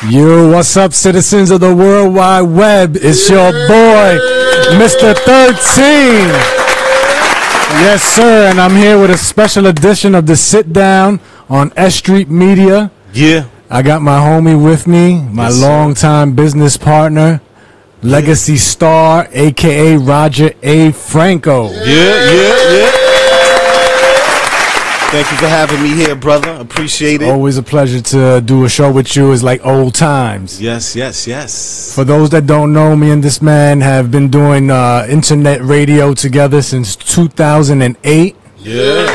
Yo, what's up, citizens of the World Wide Web? It's your boy, Mr.13. Yes, sir, and I'm here with a special edition of the Sit Down on S Street Media. Yeah. I got my homie with me, my longtime business partner, Legacy Starr, a.k.a. Roger A. Franco. Yeah. Thank you for having me here, brother. Appreciate it. Always a pleasure to do a show with you. It's like old times. Yes. For those that don't know, me and this man have been doing internet radio together since 2008. Yeah.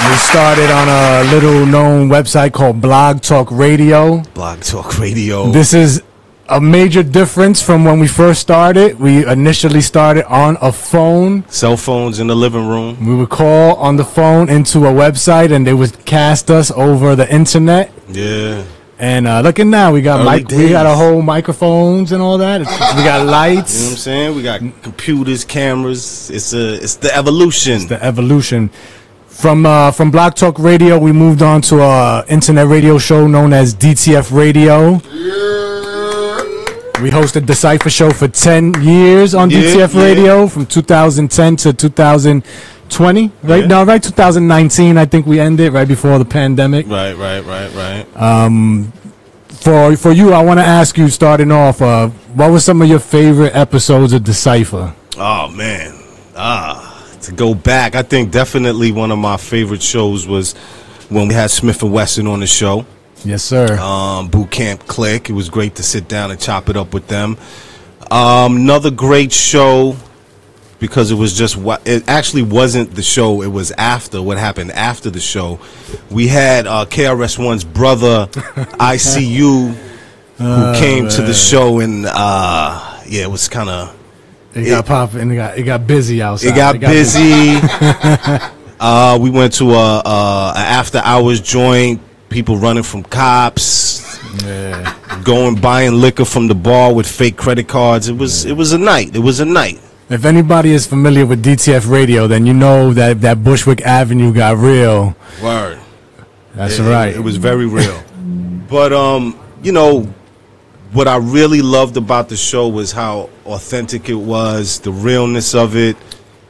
We started on a little known website called Blog Talk Radio. Blog Talk Radio. This is a major difference from when we first started. We initially started on a phone. Cell phones in the living room. We would call on the phone into a website and they would cast us over the internet. Yeah. And look at now, we got we got a whole microphones and all that. We got lights. You know what I'm saying? We got computers, cameras. It's the evolution. It's the evolution. From Blog Talk Radio, we moved on to a internet radio show known as DTF Radio. We hosted the Cypher Show for 10 years on DTF Radio from 2010 to 2020. Right now, 2019, I think we ended right before the pandemic. Right. For you, I want to ask you, starting off, what were some of your favorite episodes of the Cypher? Oh, man. To go back, I think definitely one of my favorite shows was when we had Smith & Wesson on the show. Yes, sir. Boot Camp Click. It was great to sit down and chop it up with them. Another great show, because it was just it actually wasn't the show. It was after what happened after the show. We had KRS-One's brother, ICU, who came to the show, and it was kind of. It got popping. It got busy outside. It got busy. We went to a after hours joint. People running from cops, buying liquor from the bar with fake credit cards. It was a night. It was a night. If anybody is familiar with DTF Radio, then you know that Bushwick Avenue got real. Word. That's right. It was very real. But you know, what I really loved about the show was how authentic it was, the realness of it,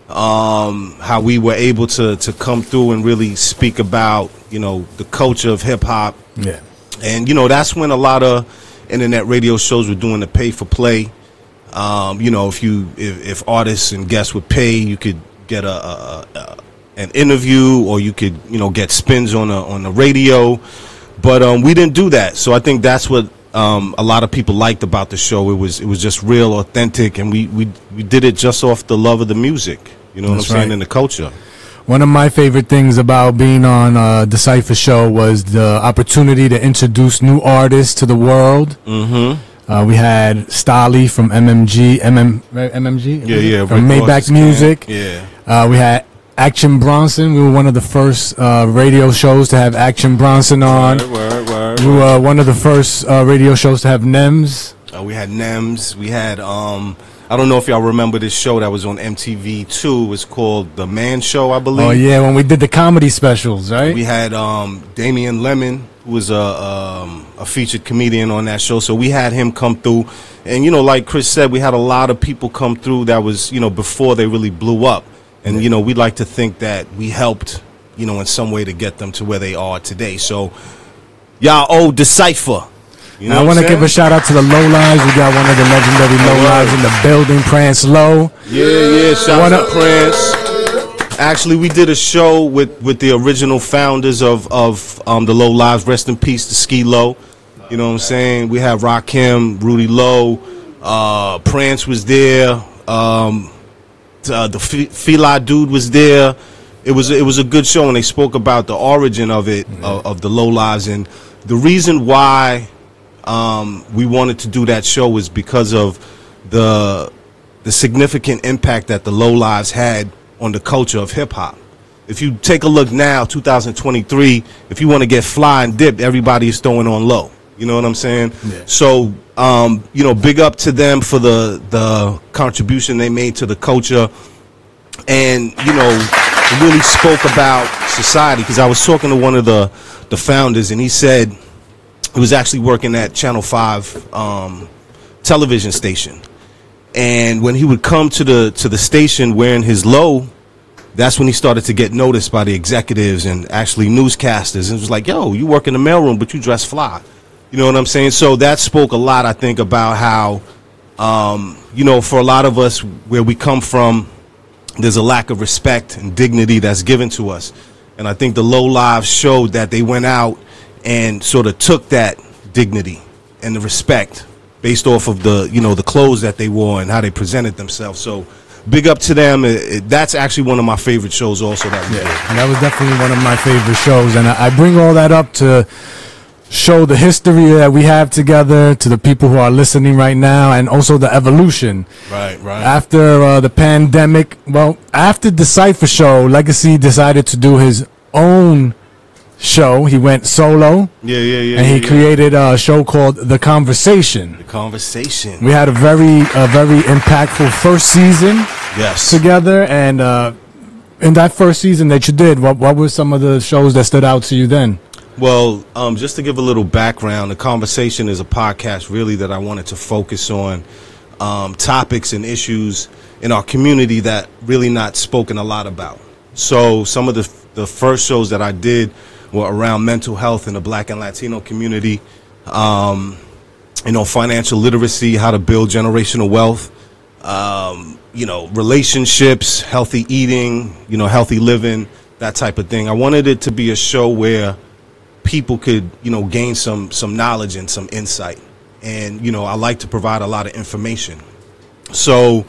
how we were able to come through and really speak about, you know, the culture of hip-hop. Yeah. And, you know, that's when a lot of internet radio shows were doing the pay-for-play. You know, if artists and guests would pay, you could get an interview, or you could, you know, get spins on the radio. But we didn't do that. So I think that's what a lot of people liked about the show. It was just real, authentic, and we did it just off the love of the music. You know what I'm saying? In the culture. One of my favorite things about being on the Cypher Show was the opportunity to introduce new artists to the world. Mm-hmm. We had Stolly from MMG. Yeah. From Maybach Music. Yeah. We had Action Bronson. We were one of the first radio shows to have Action Bronson on. Word. We were one of the first radio shows to have Nems. We had Nems. We had I don't know if y'all remember this show that was on MTV2. It was called The Man Show, I believe. Oh yeah, when we did the comedy specials, right? We had Damian Lemon, who was a featured comedian on that show. So we had him come through, and you know, like Chris said, we had a lot of people come through that was, you know, before they really blew up. And, you know, we'd like to think that we helped, you know, in some way to get them to where they are today. So, y'all owe the Cypher. You know, I want to give a shout out to the Low Lives. We got one of the legendary Low Lives in the building, Prance Low. Yeah. Shout out to Prance. Actually, we did a show with the original founders of the Low Lives. Rest in peace to Ski Low. You know what I'm saying? We had Rakim, Rudy Low, Prance was there. The Feli dude was there. It was a good show, and they spoke about the origin of it, of the Low Lives, and the reason why we wanted to do that show was because of the significant impact that the Low Lives had on the culture of hip hop. If you take a look now, 2023, if you want to get fly and dipped, everybody is throwing on low. You know what I'm saying? Yeah. So, you know, big up to them for the contribution they made to the culture, and you know, really spoke about society. Because I was talking to one of the founders, and he said, he was actually working at Channel 5 television station. And when he would come to the station wearing his low, that's when he started to get noticed by the executives and actually newscasters. And it was like, yo, you work in the mailroom, but you dress fly. You know what I'm saying? So that spoke a lot, I think, about how, you know, for a lot of us where we come from, there's a lack of respect and dignity that's given to us. And I think the Low Lives showed that they went out and sort of took that dignity and the respect based off of the, you know, the clothes that they wore and how they presented themselves. So big up to them. That's actually one of my favorite shows also that we did. And that was definitely one of my favorite shows. And I bring all that up to show the history that we have together to the people who are listening right now, and also the evolution. Right. After the pandemic, well, after the Cypher show, Legacy decided to do his own show. He went solo. Yeah. And he created a show called The Conversation. The Conversation. We had a very impactful first season. Yes. Together, and in that first season that you did, what were some of the shows that stood out to you then? Well, just to give a little background, The Conversation is a podcast really that I wanted to focus on topics and issues in our community that really not spoken a lot about. So some of the first shows that I did were around mental health in the Black and Latino community, you know, financial literacy, how to build generational wealth, you know, relationships, healthy eating, you know, healthy living, that type of thing. I wanted it to be a show where people could, you know, gain some knowledge and some insight. And, you know, I like to provide a lot of information. So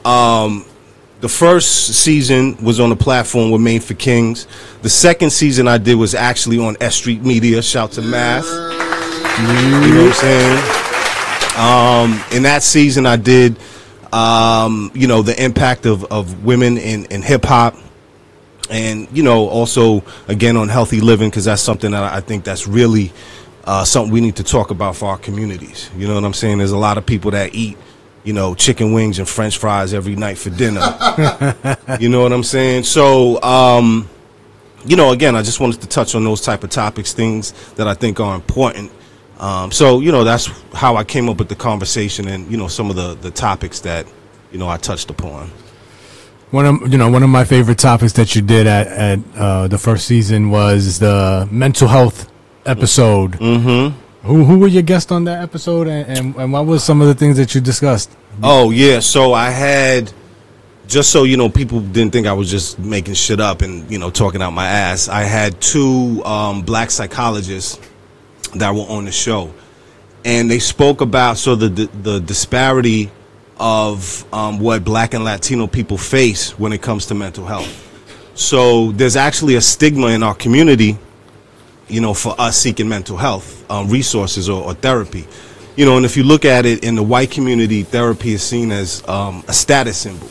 the first season was on the platform with Made for Kings. The second season I did was actually on S Street Media. Shout to Math. You know what I'm saying? In that season I did, you know, the impact of women in hip-hop. And, you know, also, again, on healthy living, because that's something that I think that's really something we need to talk about for our communities. You know what I'm saying? There's a lot of people that eat, you know, chicken wings and French fries every night for dinner. You know what I'm saying? So, you know, again, I just wanted to touch on those type of topics, things that I think are important. So, you know, that's how I came up with The Conversation and, you know, some of the topics that, you know, I touched upon. One of my favorite topics that you did at the first season was the mental health episode. Mm-hmm. Who were your guests on that episode, and what was some of the things that you discussed? Oh yeah, so I had, just so you know, people didn't think I was just making shit up and, you know, talking out my ass. I had two black psychologists that were on the show, and they spoke about the disparity of what Black and Latino people face when it comes to mental health. So there's actually a stigma in our community, you know, for us seeking mental health resources or therapy. You know, and if you look at it in the white community, therapy is seen as a status symbol.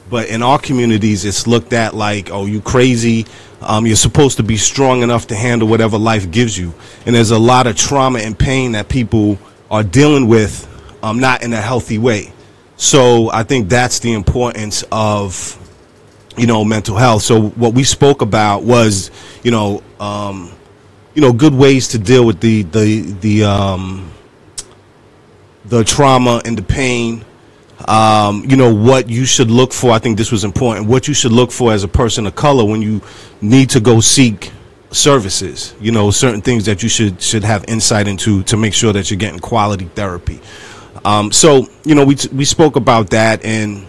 But in our communities, it's looked at like, oh, you crazy. You're supposed to be strong enough to handle whatever life gives you. And there's a lot of trauma and pain that people are dealing with, not in a healthy way. So I think that's the importance of, you know, mental health. So what we spoke about was, you know, good ways to deal with the trauma and the pain. You know, what you should look for. I think this was important. What you should look for as a person of color when you need to go seek services. You know, certain things that you should have insight into to make sure that you're getting quality therapy. So, you know, we spoke about that, and,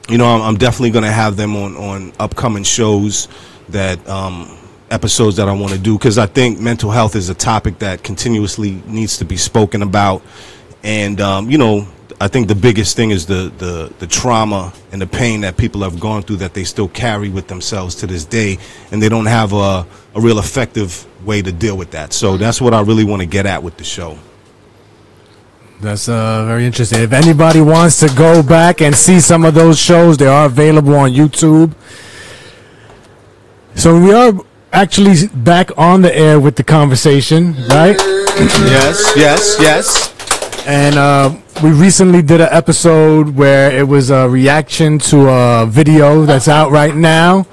you know, I'm definitely going to have them on upcoming shows, that episodes that I want to do, because I think mental health is a topic that continuously needs to be spoken about. And, you know, I think the biggest thing is the trauma and the pain that people have gone through that they still carry with themselves to this day, and they don't have a real effective way to deal with that. So that's what I really want to get at with the show. That's very interesting. If anybody wants to go back and see some of those shows, they are available on YouTube. So we are actually back on the air with The Conversation, right? Yes. And we recently did an episode where it was a reaction to a video that's out right now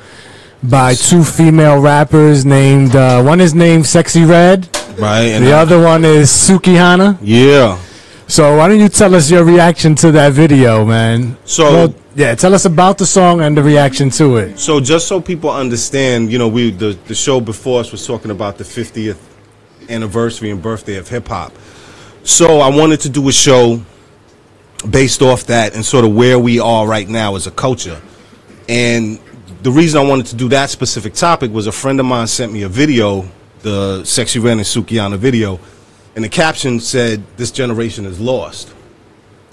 by two female rappers named, one is named Sexy Red. Right. And the other one is Sukihana. Yeah. So why don't you tell us your reaction to that video, man? So yeah, tell us about the song and the reaction to it. So just so people understand, you know, the show before us was talking about the 50th anniversary and birthday of hip hop. So I wanted to do a show based off that and sort of where we are right now as a culture. And the reason I wanted to do that specific topic was a friend of mine sent me a video, the Sexy Red and Sukihana video, and the caption said, "This generation is lost."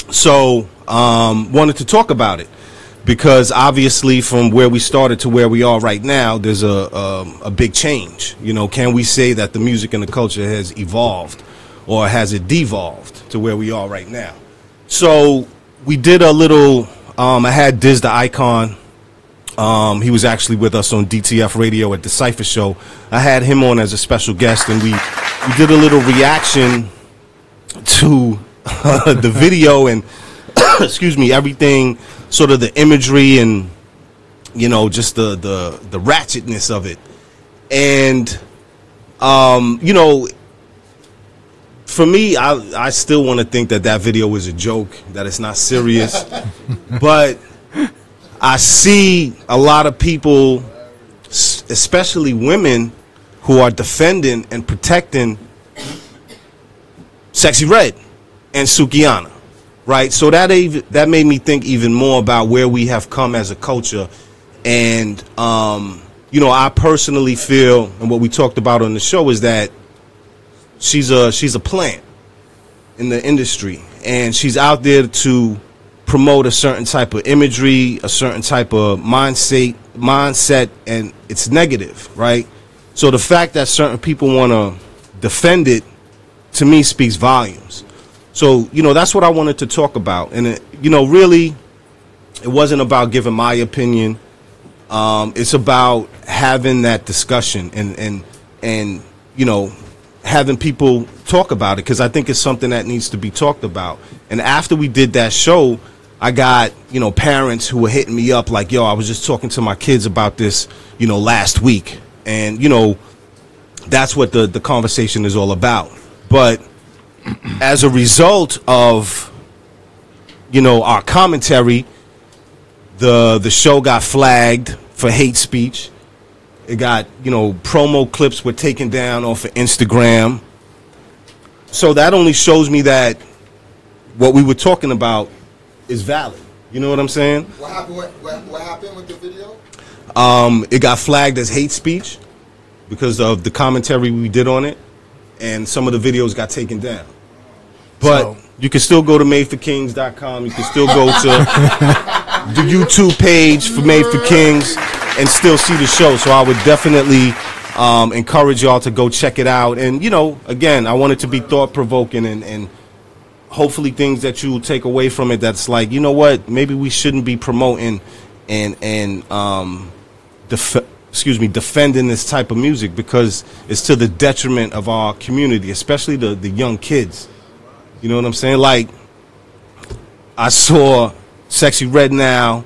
So wanted to talk about it because obviously from where we started to where we are right now, there's a big change. You know, can we say that the music and the culture has evolved, or has it devolved to where we are right now? So we did a little, I had Diz the Icon. He was actually with us on DTF Radio at the Cypher Show. I had him on as a special guest, and we did a little reaction to the video and, excuse me, everything, sort of the imagery and, you know, just the ratchetness of it. And, you know, for me, I still want to think that that video was a joke, that it's not serious. But I see a lot of people, especially women, who are defending and protecting Sexy Red and Sukihana, right? So that made me think even more about where we have come as a culture. And, you know, I personally feel, and what we talked about on the show is that she's a plant in the industry, and she's out there to promote a certain type of imagery, a certain type of mindset, and it's negative, right? So the fact that certain people want to defend it, to me, speaks volumes. So, you know, that's what I wanted to talk about. And, you know, really, it wasn't about giving my opinion. It's about having that discussion and you know, having people talk about it, because I think it's something that needs to be talked about. And after we did that show, I got, you know, parents who were hitting me up like, yo, I was just talking to my kids about this, you know, last week. And, you know, that's what the conversation is all about. But as a result of, you know, our commentary, the show got flagged for hate speech. It got, you know, promo clips were taken down off of Instagram. So that only shows me that what we were talking about is valid. You know what I'm saying? What happened with the video? It got flagged as hate speech because of the commentary we did on it, and some of the videos got taken down. But you can still go to madeforkings.com. You can still go to the YouTube page for Made for Kings and still see the show. So I would definitely encourage y'all to go check it out. And, you know, again, I want it to be thought-provoking and hopefully things that you take away from it that's like, you know what, maybe we shouldn't be promoting and defending this type of music, because it's to the detriment of our community, especially the young kids. You know what I'm saying? Like, I saw Sexy Red now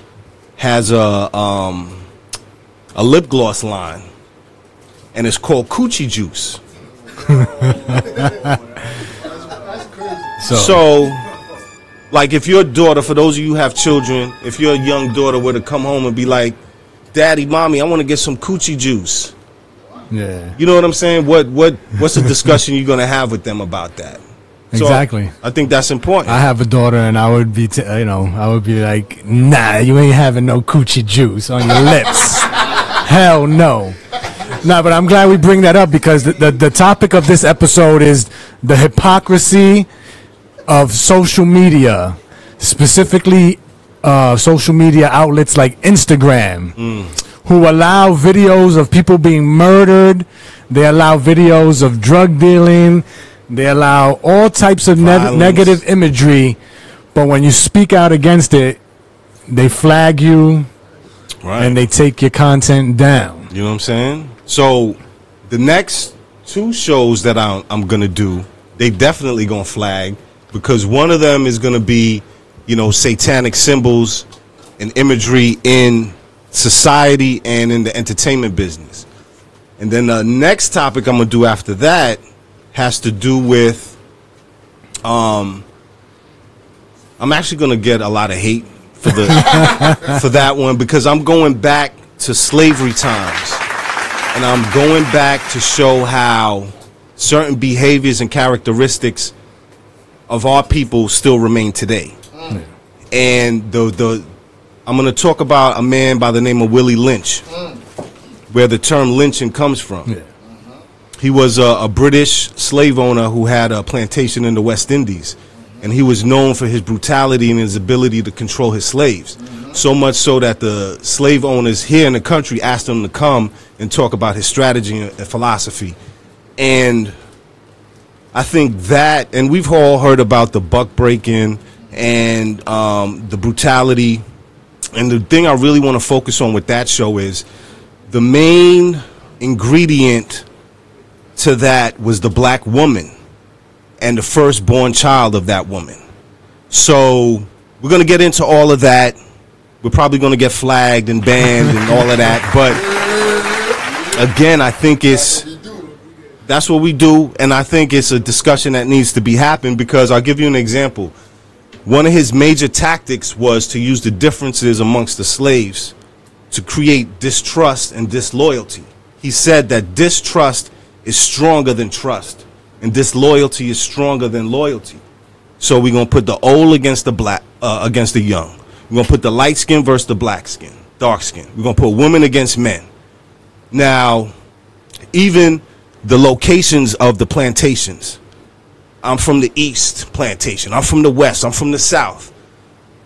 has a lip gloss line, and it's called Coochie Juice. So, like, if your daughter, for those of you who have children, if your young daughter were to come home and be like, "Daddy, Mommy, I want to get some Coochie Juice," yeah, you know what I'm saying? What's the discussion you're gonna have with them about that? Exactly. So I think that's important. I have a daughter, and I would be, I would be like, "Nah, you ain't having no coochie juice on your lips." Hell no. Nah, but I'm glad we bring that up, because the topic of this episode is the hypocrisy of social media, specifically social media outlets like Instagram, who allow videos of people being murdered. They allow videos of drug dealing. They allow all types of negative imagery, but when you speak out against it, they flag you, right, and they take your content down. You know what I'm saying? So the next two shows that I'm going to do, they definitely going to flag, because one of them is going to be, you know, satanic symbols and imagery in society and in the entertainment business. And then the next topic I'm going to do after that has to do with, I'm actually going to get a lot of hate for the for that one, because I'm going back to slavery times, and I'm going back to show how certain behaviors and characteristics of our people still remain today. And I'm going to talk about a man by the name of Willie Lynch, where the term lynching comes from. Yeah. He was a British slave owner who had a plantation in the West Indies, and he was known for his brutality and his ability to control his slaves. So much so that the slave owners here in the country asked him to come and talk about his strategy and philosophy. And I think that, and we've all heard about the buck breaking and the brutality. And the thing I really want to focus on with that show is the main ingredient to that was the black woman and the firstborn child of that woman. So we're going to get into all of that. We're probably going to get flagged and banned and all of that. But again, I think that's what we do. And I think it's a discussion that needs to be happened, because I'll give you an example. One of his major tactics was to use the differences amongst the slaves to create distrust and disloyalty. He said that distrust is stronger than trust, and disloyalty is stronger than loyalty. So we're going to put the old against the black, against the young. We're going to put the light skin versus the black skin, dark skin. We're going to put women against men. Now, even the locations of the plantations. I'm from the East plantation. I'm from the West. I'm from the South.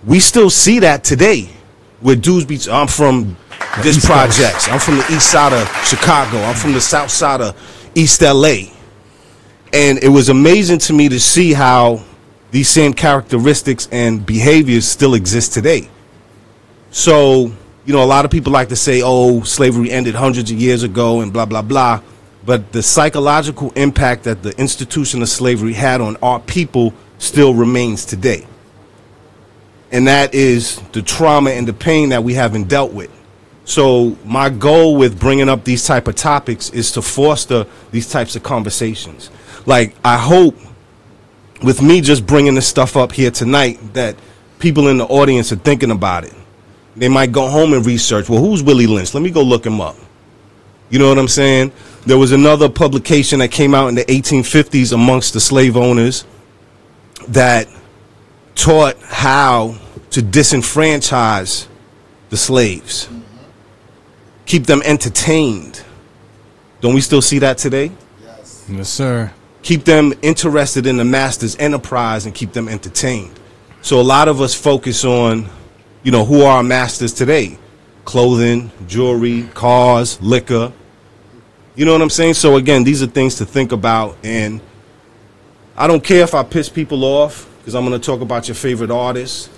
We still see that today with dudes beats. I'm from this projects. I'm from the East side of Chicago. I'm from the South side of East LA. And it was amazing to me to see how these same characteristics and behaviors still exist today. So, you know, a lot of people like to say, oh, slavery ended hundreds of years ago and blah, blah, blah. But the psychological impact that the institution of slavery had on our people still remains today. And that is the trauma and the pain that we haven't dealt with. So my goal with bringing up these type of topics is to foster these types of conversations. Like, I hope with me just bringing this stuff up here tonight that people in the audience are thinking about it. They might go home and research, well, who's Willie Lynch? Let me go look him up. You know what I'm saying? There was another publication that came out in the 1850s amongst the slave owners that taught how to disenfranchise the slaves, keep them entertained. Don't we still see that today? Yes. Yes, sir. Keep them interested in the master's enterprise and keep them entertained. So a lot of us focus on, you know, who are our masters today? Clothing, jewelry, cars, liquor. You know what I'm saying? So again, these are things to think about, and I don't care if I piss people off, because I'm going to talk about your favorite artists.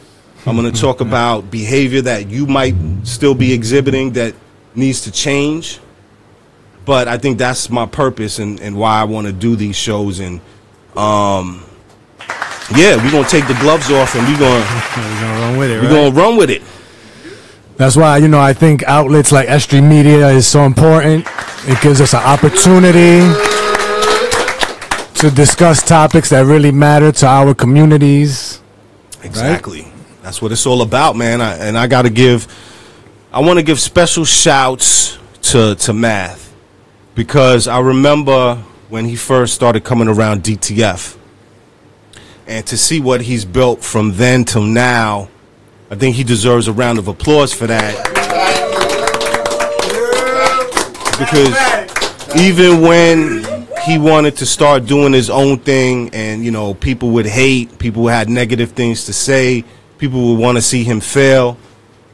I'm going to talk about behavior that you might still be exhibiting that needs to change. But I think that's my purpose and why I want to do these shows. And yeah, we're going to take the gloves off and we're going to run with it. We're going to run with it. That's why, you know, I think outlets like S3 Media is so important. It gives us an opportunity to discuss topics that really matter to our communities. Exactly. Right? That's what it's all about, man. I want to give special shouts to Math, because I remember when he first started coming around DTF, and to see what he's built from then till now, I think he deserves a round of applause for that. Because even when he wanted to start doing his own thing, and, you know, people would hate, people had negative things to say, people would want to see him fail.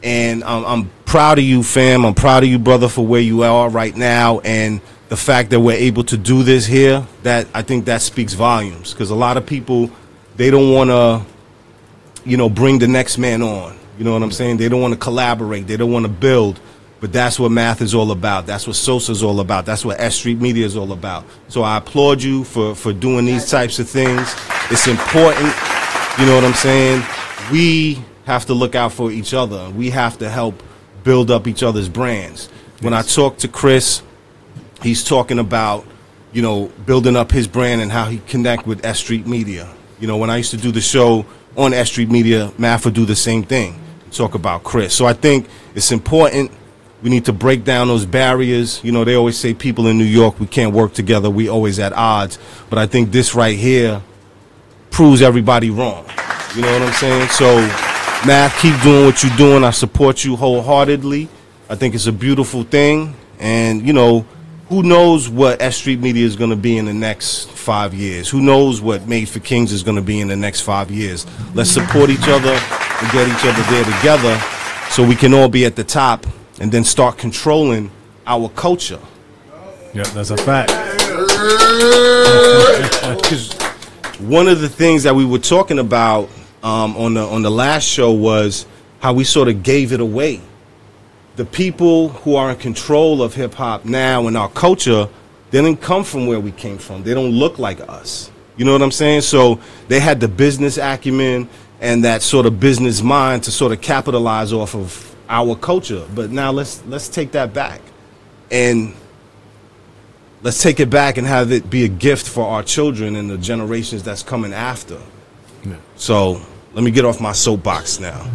And I'm proud of you, fam. I'm proud of you, brother, for where you are right now. And the fact that we're able to do this here, that I think that speaks volumes. Because a lot of people, they don't want to, you know, bring the next man on. You know what I'm saying? They don't want to collaborate. They don't want to build. But that's what Math is all about. That's what Sosa's all about. That's what S3 Media is all about. So I applaud you for doing these types of things. It's important. You know what I'm saying? We have to look out for each other. We have to help build up each other's brands. When I talk to Chris, he's talking about, you know, building up his brand and how he connect with S Street Media. You know, when I used to do the show on S Street Media, Math would do the same thing, talk about Chris. So I think it's important. We need to break down those barriers. You know, they always say people in New York, we can't work together. We always at odds. But I think this right here proves everybody wrong. You know what I'm saying? So, Math, keep doing what you're doing. I support you wholeheartedly. I think it's a beautiful thing. And, you know, who knows what S Street Media is going to be in the next 5 years? Who knows what Made for Kings is going to be in the next 5 years? Let's support each other and get each other there together so we can all be at the top and then start controlling our culture. Yeah, that's a fact. Because one of the things that we were talking about on the last show was how we sort of gave it away. The people who are in control of hip-hop now and our culture, they didn't come from where we came from. They don't look like us. You know what I'm saying? So they had the business acumen and that sort of business mind to sort of capitalize off of our culture. But now let's take that back. And let's take it back and have it be a gift for our children and the generations that's coming after. Yeah. So let me get off my soapbox now.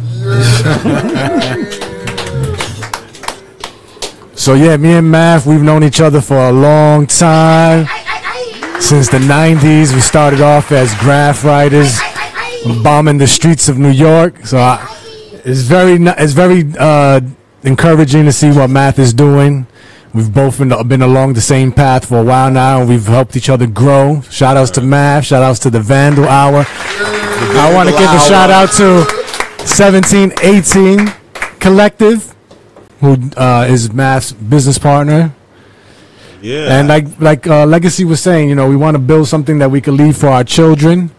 So yeah, me and Math, we've known each other for a long time. Since the 90s, we started off as graph writers, bombing the streets of New York. So it's very encouraging to see what Math is doing. We've both been along the same path for a while now, and we've helped each other grow. Shout outs to Math, shout outs to the Vandal Hour. I want to give a shout out to 1718 Collective, who is Math's business partner. Yeah. And like Legacy was saying, you know, we want to build something that we could leave for our children.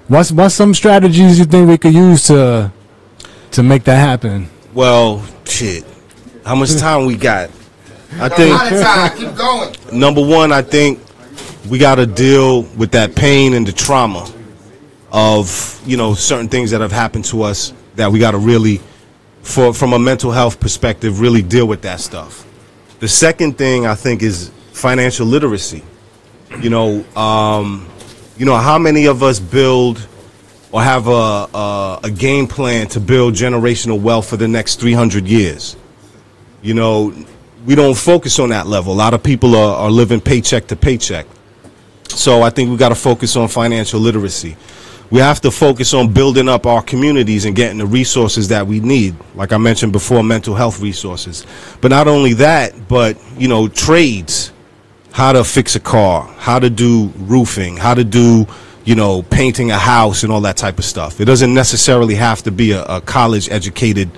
What's some strategies you think we could use to make that happen? Well, shit. How much time we got? I think a lot of time. Keep going. Number one, I think we got to deal with that pain and the trauma of, you know, certain things that have happened to us that we got to really, from a mental health perspective, really deal with that stuff. The second thing I think is financial literacy. You know, how many of us build or have a game plan to build generational wealth for the next 300 years? You know, we don't focus on that level. A lot of people are living paycheck to paycheck. So I think we got to focus on financial literacy. We have to focus on building up our communities and getting the resources that we need. Like I mentioned before, mental health resources. But not only that, but, you know, trades. How to fix a car, how to do roofing, how to do, you know, painting a house and all that type of stuff. It doesn't necessarily have to be a college-educated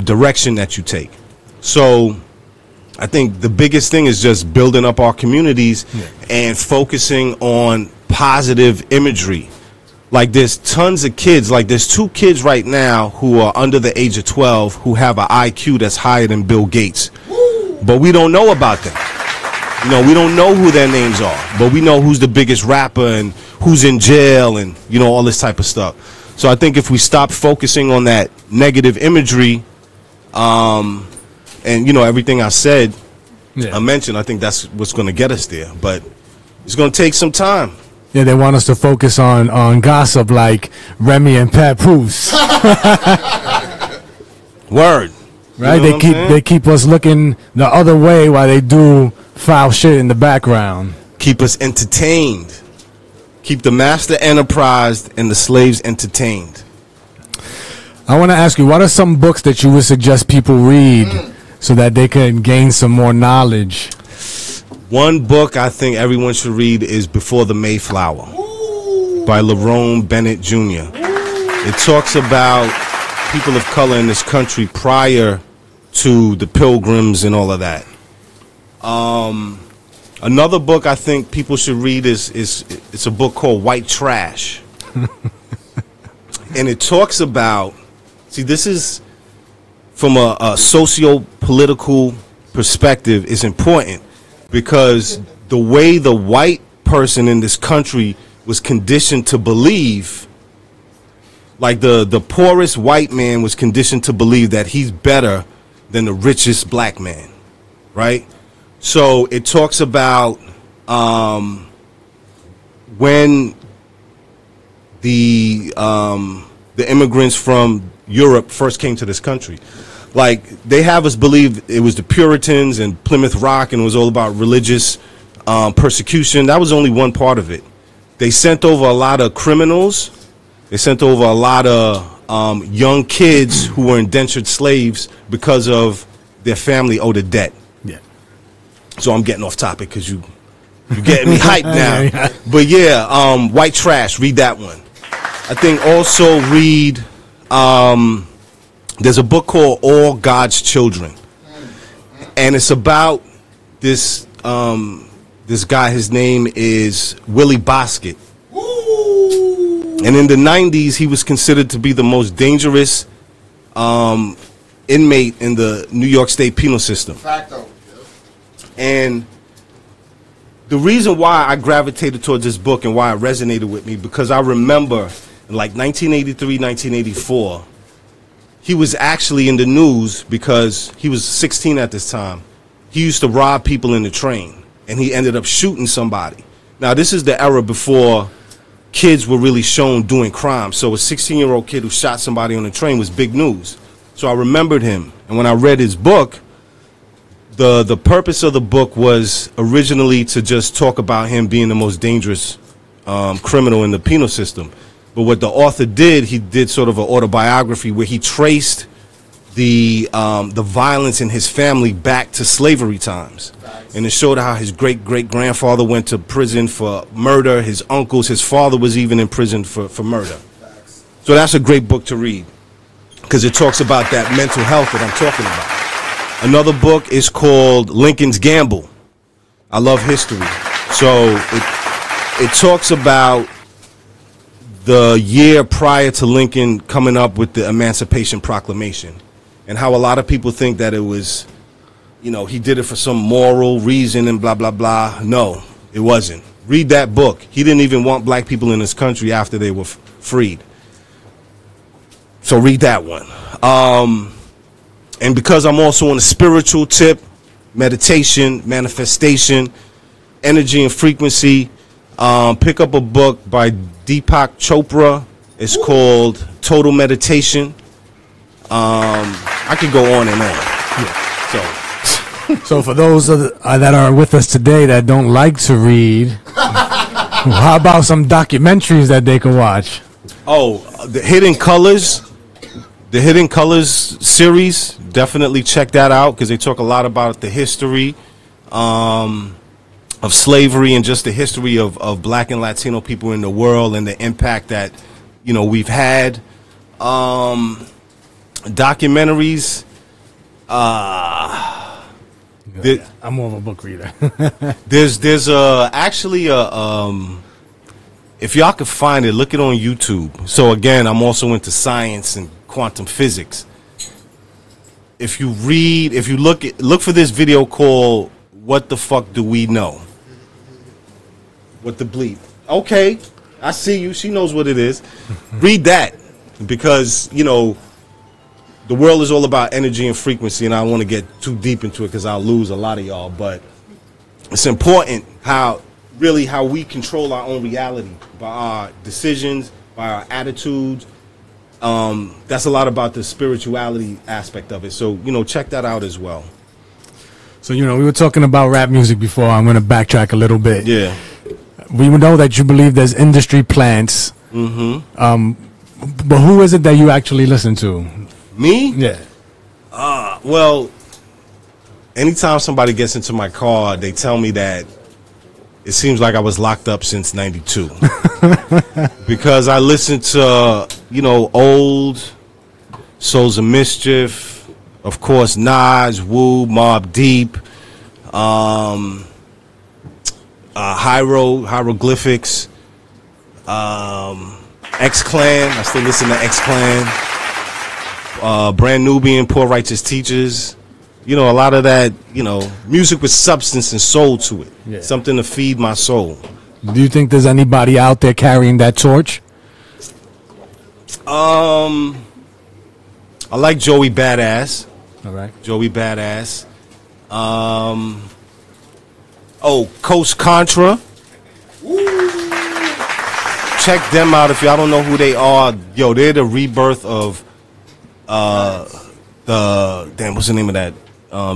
direction that you take. So I think the biggest thing is just building up our communities and focusing on positive imagery. Like there's tons of kids, like there's 2 kids right now who are under the age of 12 who have an IQ that's higher than Bill Gates. But we don't know about them. You know, we don't know who their names are, but we know who's the biggest rapper and who's in jail and, you know, all this type of stuff. So I think if we stop focusing on that negative imagery, and, you know, everything I said, I mentioned, I think that's what's going to get us there. But it's going to take some time. Yeah, they want us to focus on gossip like Remy and Papoose. Word. Right? You know They keep us looking the other way while they do foul shit in the background. Keep us entertained. Keep the master enterprised and the slaves entertained. I want to ask you, what are some books that you would suggest people read so that they can gain some more knowledge? One book I think everyone should read is Before the Mayflower by Lerone Bennett Jr. It talks about people of color in this country prior to the Pilgrims and all of that. Another book I think people should read is it's a book called White Trash. And it talks about, see, this is from a socio-political perspective is important because the way the white person in this country was conditioned to believe, like the poorest white man was conditioned to believe that he's better than the richest black man, right? So it talks about when the immigrants from Europe first came to this country. Like, they have us believe it was the Puritans and Plymouth Rock, and it was all about religious persecution. That was only one part of it. They sent over a lot of criminals. They sent over a lot of young kids who were indentured slaves because of their family owed a debt. Yeah. So I'm getting off topic because you're getting me hyped now. Yeah. But yeah, White Trash, read that one. I think also read, there's a book called All God's Children. And it's about this this guy, his name is Willie Bosket. And in the 90s, he was considered to be the most dangerous inmate in the New York State penal system. Facto. And the reason why I gravitated towards this book and why it resonated with me, because I remember in like 1983, 1984, he was actually in the news because he was 16 at this time. He used to rob people in the train, and he ended up shooting somebody. Now, this is the era before kids were really shown doing crime. So a 16-year-old kid who shot somebody on the train was big news. So I remembered him. And when I read his book, the purpose of the book was originally to just talk about him being the most dangerous criminal in the penal system. But what the author did, he did sort of an autobiography where he traced the violence in his family back to slavery times. And it showed how his great-great-grandfather went to prison for murder, his uncles, his father was even in prison for murder. So that's a great book to read because it talks about that mental health that I'm talking about. Another book is called Lincoln's Gamble. I love history. So it talks about the year prior to Lincoln coming up with the Emancipation Proclamation and how a lot of people think that it was, you know, he did it for some moral reason and blah, blah, blah. No, it wasn't. Read that book. He didn't even want black people in this country after they were freed. So read that one. And because I'm also on a spiritual tip, meditation, manifestation, energy and frequency, pick up a book by Deepak Chopra. It's called Total Meditation. I could go on and on. Yeah. So for those that are with us today that don't like to read, how about some documentaries that they can watch? Oh, the Hidden Colors. The Hidden Colors series, definitely check that out because they talk a lot about the history of slavery and just the history of black and Latino people in the world and the impact that, you know, we've had. Documentaries. I'm more of a book reader. there's actually a if y'all could find it, look it on YouTube. So again, I'm also into science and quantum physics. If you look for this video called "What the Fuck Do We Know?" What the bleep? Okay, I see you. She knows what it is. Read that because, you know, the world is all about energy and frequency, and I don't want to get too deep into it because I'll lose a lot of y'all. But it's important how we control our own reality by our decisions, by our attitudes. That's a lot about the spirituality aspect of it. So, you know, check that out as well. So, you know, we were talking about rap music before. I'm going to backtrack a little bit. Yeah. We know that you believe there's industry plants. Mm-hmm. But who is it that you actually listen to? Me? Yeah. Well, anytime somebody gets into my car, they tell me that it seems like I was locked up since '92. Because I listen to, you know, old Souls of Mischief, of course, Nas, Wu, Mobb Deep, Hieroglyphics, X-Clan. I still listen to X-Clan. Brand Nubian, Poor Righteous Teachers. You know, a lot of that, you know, music with substance and soul to it. Yeah. Something to feed my soul. Do you think there's anybody out there carrying that torch? I like Joey Badass. All right. Joey Badass. Oh, Coast Contra. Check them out if y'all don't know who they are. Yo, they're the rebirth of what's the name of that?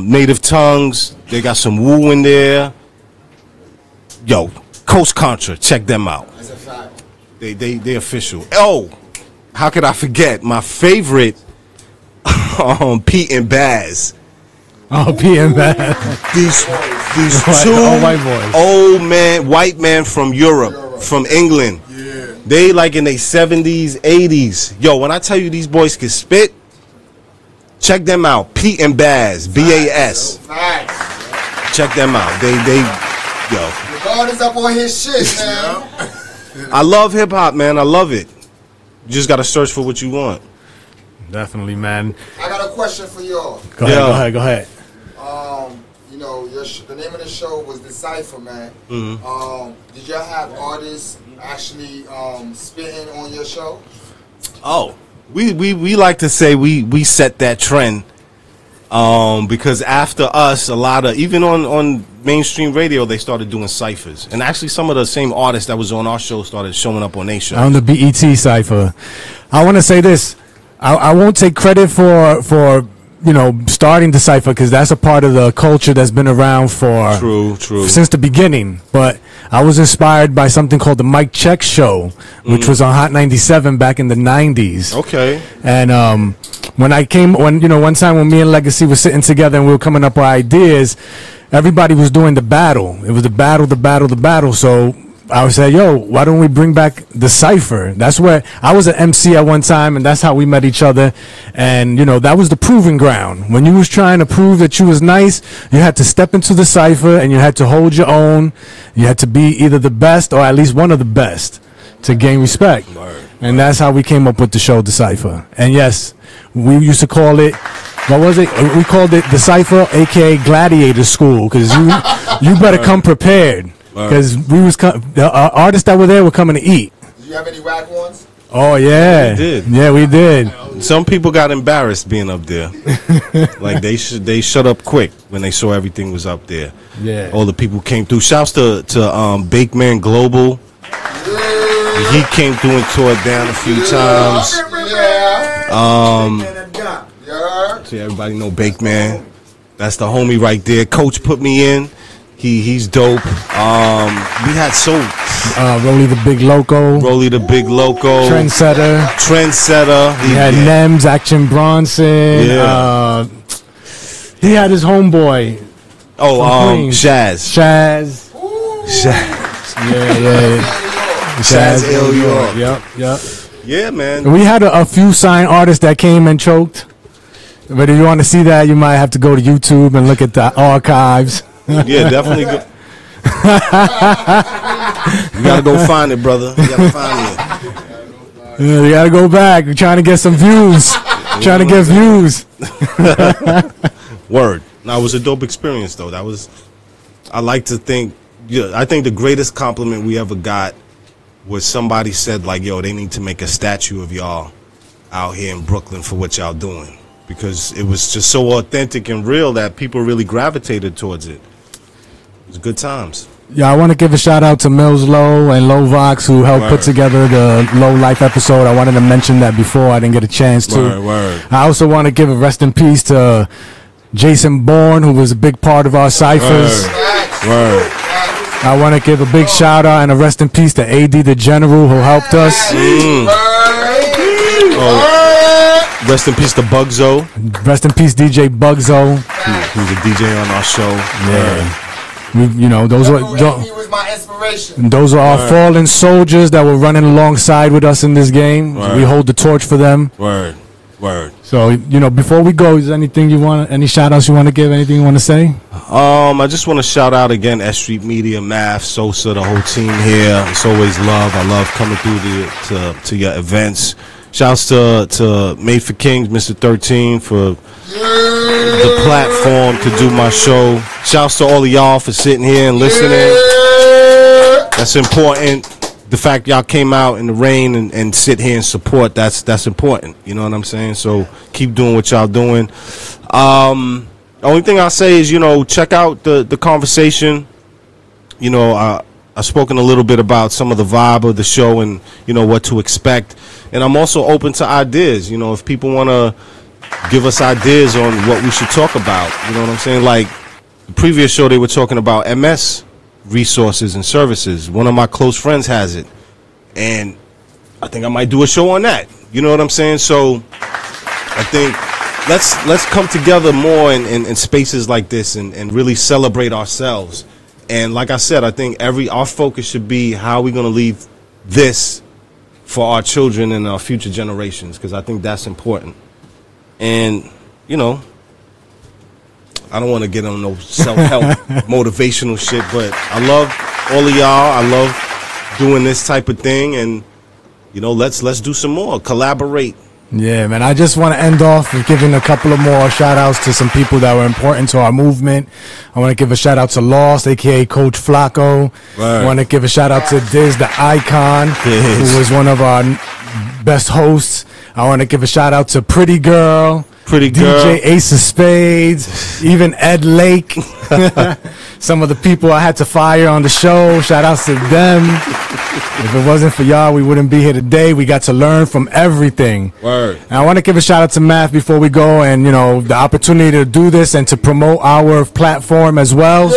Native Tongues. They got some woo in there. Yo, Coast Contra, check them out. That's a fact. They official. Oh, how could I forget my favorite? Pete and Baz. Oh, Pete and Baz. These two white men from Europe, from England. Yeah. They like in their 70s, 80s. Yo, when I tell you these boys can spit, check them out. Pete and Baz, B-A-S. Facts. Check them out. Yo. The guard is up on his shit, man. I love hip hop, man. I love it. You just gotta search for what you want. Definitely, man. I got a question for y'all. Go ahead. You know, the name of the show was Decipher, man. Mm-hmm. Did y'all have artists actually spitting on your show? Oh, we like to say we set that trend. Because after us, a lot of, even on mainstream radio, they started doing ciphers. And actually some of the same artists that was on our show started showing up on their show. On the BET cipher. I want to say this. I won't take credit for starting the cipher, because that's a part of the culture that's been around for true since the beginning. But I was inspired by something called the Mike Check Show, which was on Hot 97 back in the 90s. Okay. And one time when me and Legacy were sitting together and we were coming up with ideas, everybody was doing the battle. It was the battle. So I said, yo, why don't we bring back the cipher? That's where I was an MC at one time, and that's how we met each other. And, that was the proving ground. When you was trying to prove that you was nice, you had to step into the cipher and you had to hold your own. You had to be either the best or at least one of the best to gain respect. And that's how we came up with the show, The Cipher. And yes, we used to call it, what was it? We called it The Cipher, a.k.a. Gladiator School, because you better come prepared. Because the artists that were there were coming to eat. Did you have any whack ones? Oh yeah, we did. Yeah, we did. Some people got embarrassed being up there. Like they shut up quick when they saw everything was up there. Yeah. All the people came through. Shouts to Bakeman Global. He came through and tore it down a few times. So everybody know Bakeman. That's the homie right there. Coach put me in. He's dope. We had Rolly the Big Loco. Trendsetter. He had Nems, Action Bronson. Yeah. He had his homeboy. Shaz. Yeah. Shaz L. York. Yep. Yeah, man. We had a few signed artists that came and choked. But if you want to see that, you might have to go to YouTube and look at the archives. Yeah, definitely. You gotta go find it, brother. You gotta find it. Yeah, you gotta go back. We're trying to get some views. Trying to get views. Word. Now, it was a dope experience, though. I like to think. Yeah, I think the greatest compliment we ever got was somebody said, like, yo, they need to make a statue of y'all out here in Brooklyn for what y'all doing, because it was just so authentic and real that people really gravitated towards it. It was good times. Yeah, I want to give a shout out to Mills Low and Low Vox, who helped put together the Low Life episode. I wanted to mention that before. I didn't get a chance to. Word. I also want to give a rest in peace to Jason Bourne, who was a big part of our ciphers. Word. I want to give a big shout out and a rest in peace to AD the General, who helped us. Rest in peace to Bugzo. Rest in peace, DJ Bugzo. Who's a DJ on our show. Yeah. Those he was my inspiration. Those are our fallen soldiers that were running alongside with us in this game. We hold the torch for them. Word. So, before we go, is there anything any shout outs you want to give? Anything you want to say? I just want to shout out again S Street Media, Math, Sosa, the whole team here. It's always love. I love coming through to your events. Shouts to Made for Kings, Mr.13 for the platform to do my show. Shouts to all of y'all for sitting here and listening. That's important. The fact y'all came out in the rain and sit here and support, that's important. You know what I'm saying? So keep doing what y'all doing. Only thing I'll say is, check out the conversation I've spoken a little bit about some of the vibe of the show and, what to expect. And I'm also open to ideas. If people want to give us ideas on what we should talk about, you know what I'm saying? Like the previous show, they were talking about MS resources and services. One of my close friends has it. And I think I might do a show on that. You know what I'm saying? So I think let's come together more in spaces like this and really celebrate ourselves. And like I said, I think our focus should be how we're going to leave this for our children and our future generations, because I think that's important. And, I don't want to get on no self-help motivational shit, but I love all of y'all. I love doing this type of thing, and, let's do some more, collaborate. Yeah, man. I just want to end off with giving a couple of more shout outs to some people that were important to our movement. I want to give a shout out to Lost, aka Coach Flacco. Right. I want to give a shout out to Diz the Icon, who was one of our best hosts. I want to give a shout out to Pretty Girl, DJ Ace of Spades, even Ed Lake. Some of the people I had to fire on the show. Shout outs to them. If it wasn't for y'all, we wouldn't be here today. We got to learn from everything. Word. And I want to give a shout out to Math before we go, and the opportunity to do this and to promote our platform as well.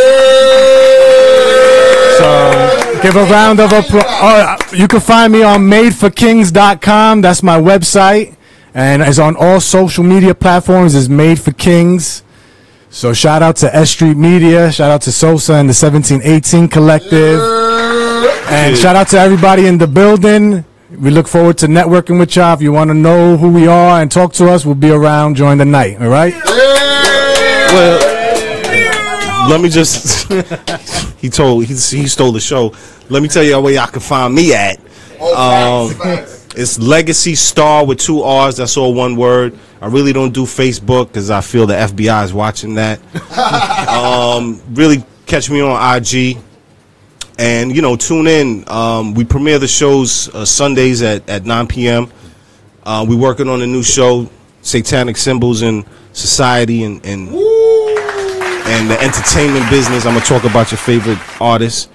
So give a round of applause. You can find me on madeforkings.com. That's my website, and it's on all social media platforms. It's Made for Kings. So shout out to S Street Media, shout out to Sosa and the 1718 Collective, and shout out to everybody in the building. We look forward to networking with y'all. If you want to know who we are and talk to us, we'll be around during the night. All right? Well, let me just. he stole the show. Let me tell you where y'all can find me at. It's Legacy Starr with 2 R's. That's all one word. I really don't do Facebook because I feel the FBI is watching that. Really catch me on IG. And, tune in. We premiere the shows Sundays at 9 p.m. We're working on a new show, Satanic Symbols in Society and the entertainment business. I'm going to talk about your favorite artists.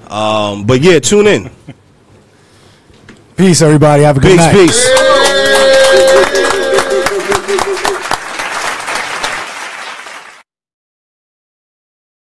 But, yeah, tune in. Peace, everybody. Have a good night. Peace.